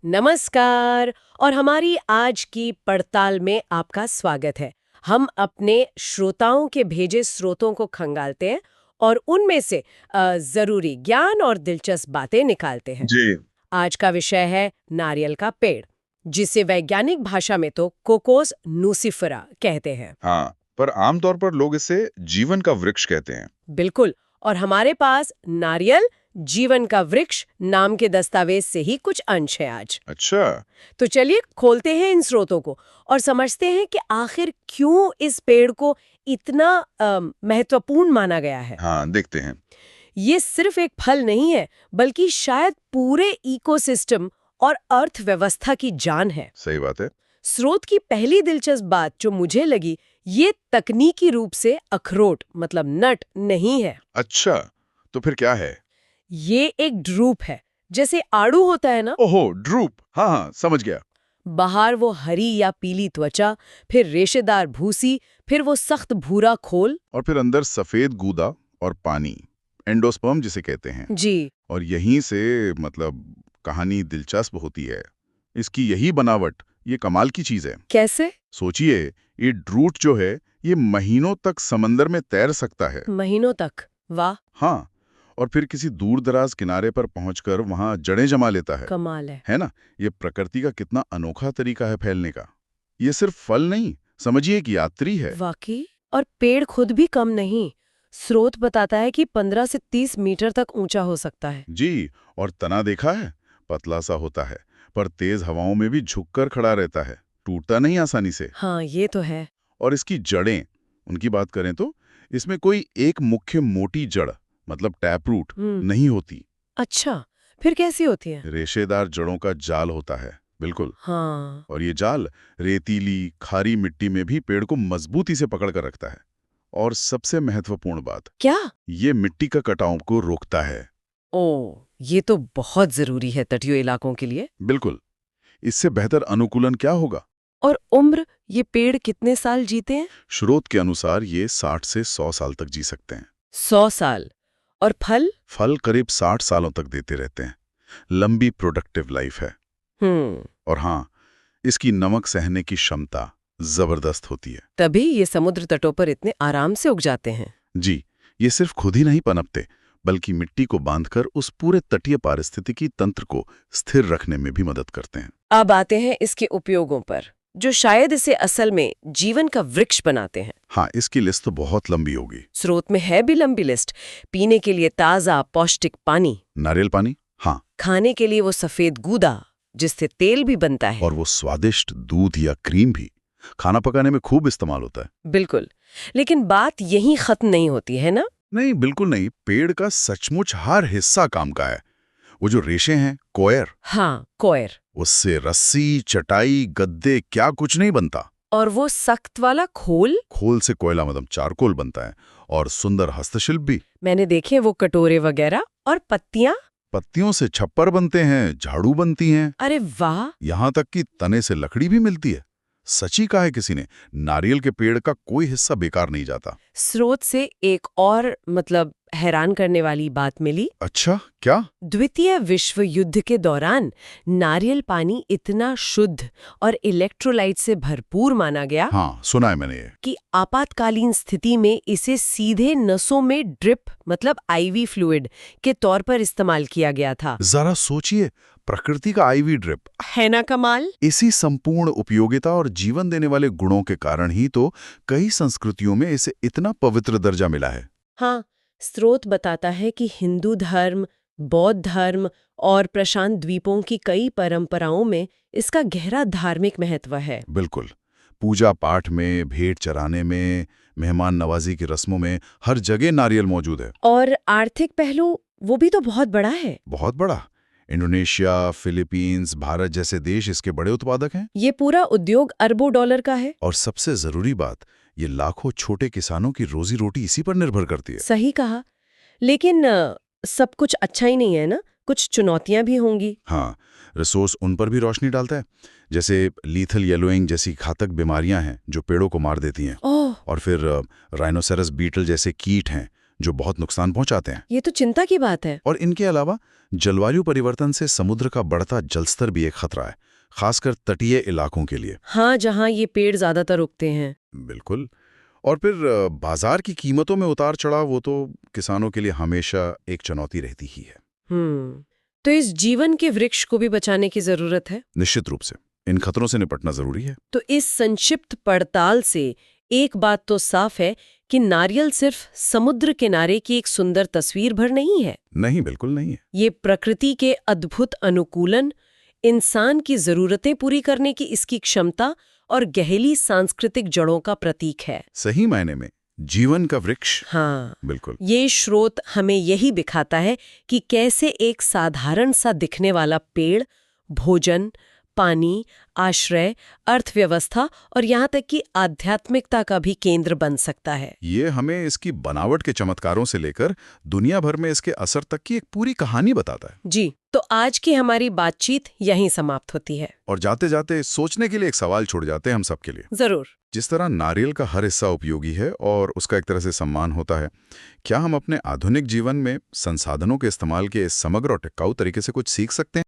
नमस्कार। और हमारी आज की पड़ताल में आपका स्वागत है। हम अपने श्रोताओं के भेजे स्रोतों को खंगालते हैं और उनमें से जरूरी ज्ञान और दिलचस्प बातें निकालते हैं। जी। आज का विषय है नारियल का पेड़, जिसे वैज्ञानिक भाषा में तो कोकोस नूसिफेरा कहते हैं। हाँ, पर आमतौर पर लोग इसे जीवन का वृक्ष कहते हैं। बिल्कुल। और हमारे पास नारियल जीवन का वृक्ष नाम के दस्तावेज से ही कुछ अंश है आज। अच्छा। तो चलिए खोलते हैं इन स्रोतों को और समझते हैं कि आखिर क्यों इस पेड़ को इतना महत्वपूर्ण माना गया है। हाँ, देखते हैं। ये सिर्फ एक फल नहीं है, बल्कि शायद पूरे इकोसिस्टम और अर्थव्यवस्था की जान है। सही बात है। स्रोत की पहली दिलचस्प बात जो मुझे लगी, ये तकनीकी रूप से अखरोट मतलब नट नहीं है। अच्छा, तो फिर क्या है? ये एक ड्रूप है, जैसे आड़ू होता है ना। ओहो, ड्रूप। हाँ हाँ, समझ गया। बाहर वो हरी या पीली त्वचा, फिर रेशेदार भूसी, फिर वो सख्त भूरा खोल। और फिर अंदर सफेद गूदा और पानी, एंडोस्पर्म जिसे कहते हैं। जी। और यहीं से कहानी दिलचस्प होती है। इसकी यही बनावट, ये कमाल की चीज है। कैसे? सोचिए, ये ड्रूट जो है, ये महीनों तक समंदर में तैर सकता है। महीनों तक? वाह। हाँ, और फिर किसी दूर दराज किनारे पर पहुंचकर वहां जड़ें जमा लेता कमाल है। है ना? ये प्रकृति का कितना अनोखा तरीका है फैलने का। ये सिर्फ फल नहीं, समझिए एक यात्री है। वाकई। और पेड़ खुद भी कम नहीं। स्रोत बताता है कि 15 से 30 मीटर तक ऊंचा हो सकता है। जी, और तना देखा है? पतला सा होता है, पर तेज हवाओं में भी झुककर खड़ा रहता है, टूटता नहीं आसानी से। हाँ, ये तो है। और इसकी जड़ें, उनकी बात करें तो इसमें कोई एक मुख्य मोटी जड़, मतलब टैप रूट नहीं होती। अच्छा, फिर कैसी होती है? रेशेदार जड़ों का जाल होता है। बिल्कुल। हाँ। और ये जाल रेतीली, खारी मिट्टी में भी पेड़ को मजबूती से पकड़ कर रखता है। और सबसे महत्वपूर्ण बात, क्या? ये मिट्टी का कटाव को रोकता है। ओ, ये तो बहुत जरूरी है तटीय इलाकों के लिए। बिल्कुल। इससे बेहतर अनुकूलन क्या होगा? और उम्र, ये पेड़ कितने साल जीते हैं? स्रोत के अनुसार ये 60 से 100 साल तक जी सकते हैं। 100 साल। और फल? फल करीब 60 सालों तक देते रहते हैं। लंबी प्रोडक्टिव लाइफ है। और हाँ, इसकी नमक सहने की क्षमता जबरदस्त होती है। तभी ये समुद्र तटों पर इतने आराम से उग जाते हैं। जी, ये सिर्फ खुद ही नहीं पनपते, बल्कि मिट्टी को बांधकर उस पूरे तटीय पारिस्थितिकी तंत्र को स्थिर रखने में भी मदद करते हैं। अब आते हैं इसके उपयोगों पर, जो शायद इसे असल में जीवन का वृक्ष बनाते हैं। हाँ, इसकी लिस्ट तो बहुत लंबी होगी। स्रोत में है भी लंबी लिस्ट। पीने के लिए ताज़ा पौष्टिक पानी, नारियल पानी, हाँ। खाने के लिए वो सफेद गूदा जिससे तेल भी बनता है, और वो स्वादिष्ट दूध या क्रीम भी खाना पकाने में खूब इस्तेमाल होता है। बिल्कुल। लेकिन बात यहीं खत्म नहीं होती है ना। नहीं, बिल्कुल नहीं। पेड़ का सचमुच हर हिस्सा काम का है। वो जो रेशे हैं, कोयर, हाँ, कोयर। उससे रस्सी, चटाई, गद्दे, क्या कुछ नहीं बनता। और वो सख्त वाला खोल? खोल से कोयला मतलब चारकोल बनता है। और सुंदर हस्तशिल्प भी। मैंने देखे वो कटोरे वगैरह। और पत्तियां? पत्तियों से छप्पर बनते हैं, झाड़ू बनती हैं। अरे वाह। यहाँ तक कि तने से लकड़ी भी मिलती है। सच ही कहा है किसी ने, नारियल के पेड़ का कोई हिस्सा बेकार नहीं जाता। स्रोत से एक और हैरान करने वाली बात मिली। अच्छा, क्या? द्वितीय विश्व युद्ध के दौरान नारियल पानी इतना शुद्ध और इलेक्ट्रोलाइट से भरपूर माना गया। हाँ, सुना है मैंने ये। कि आपातकालीन स्थिति में इसे सीधे नसों में ड्रिप मतलब आईवी फ्लूइड के तौर पर इस्तेमाल किया गया था। जरा सोचिए, प्रकृति का आईवी ड्रिप। है ना कमाल। इसी संपूर्ण उपयोगिता और जीवन देने वाले गुणों के कारण ही तो कई संस्कृतियों में इसे इतना पवित्र दर्जा मिला है। हाँ, स्रोत बताता है कि हिंदू धर्म, बौद्ध धर्म और प्रशांत द्वीपों की कई परंपराओं में इसका गहरा धार्मिक महत्व है। बिल्कुल। पूजा पाठ में, भेंट चढ़ाने में, मेहमान नवाजी की रस्मों में, हर जगह नारियल मौजूद है। और आर्थिक पहलू वो भी तो बहुत बड़ा है। बहुत बड़ा। इंडोनेशिया, फिलीपींस, भारत जैसे देश इसके बड़े उत्पादक हैं। ये पूरा उद्योग अरबों डॉलर का है। और सबसे जरूरी बात, ये लाखों छोटे किसानों की रोजी रोटी इसी पर निर्भर करती है। सही कहा। लेकिन सब कुछ अच्छा ही नहीं है ना, कुछ चुनौतियां भी होंगी। हाँ, रिसोर्स उन पर भी रोशनी डालता है। जैसे लीथल येलोइंग जैसी घातक बीमारियां हैं जो पेड़ों को मार देती हैं। ओह। और फिर राइनोसेरस बीटल जैसे कीट हैं जो बहुत नुकसान पहुंचाते हैं। ये तो चिंता की बात है। और इनके अलावा जलवायु परिवर्तन से समुद्र का बढ़ता जलस्तर भी एक खतरा है, खासकर तटीय इलाकों के लिए। हाँ, जहाँ ये पेड़ ज्यादातर उगते हैं। बिल्कुल। और फिर बाजार की कीमतों में उतार चढ़ाव, वो तो किसानों के लिए हमेशा एक चुनौती रहती ही है। तो इस जीवन के वृक्ष को भी बचाने की जरूरत है। निश्चित रूप से इन खतरों से निपटना जरूरी है। तो इस संक्षिप्त पड़ताल से एक बात तो साफ है कि नारियल सिर्फ समुद्र किनारे की एक सुंदर तस्वीर भर नहीं है। नहीं, बिल्कुल नहीं है। ये प्रकृति के अद्भुत अनुकूलन, इंसान की जरूरतें पूरी करने की इसकी क्षमता और गहरी सांस्कृतिक जड़ों का प्रतीक है। सही मायने में जीवन का वृक्ष। हाँ, बिल्कुल। ये स्रोत हमें यही दिखाता है कि कैसे एक साधारण सा दिखने वाला पेड़ भोजन, पानी, आश्रय, अर्थव्यवस्था और यहाँ तक कि आध्यात्मिकता का भी केंद्र बन सकता है। ये हमें इसकी बनावट के चमत्कारों से लेकर दुनिया भर में इसके असर तक की एक पूरी कहानी बताता है। जी, तो आज की हमारी बातचीत यहीं समाप्त होती है। और जाते जाते सोचने के लिए एक सवाल छोड़ जाते हैं हम सबके लिए। जरूर। जिस तरह नारियल का हर हिस्सा उपयोगी है और उसका एक तरह से सम्मान होता है, क्या हम अपने आधुनिक जीवन में संसाधनों के इस्तेमाल के समग्र और टिकाऊ तरीके से कुछ सीख सकते हैं?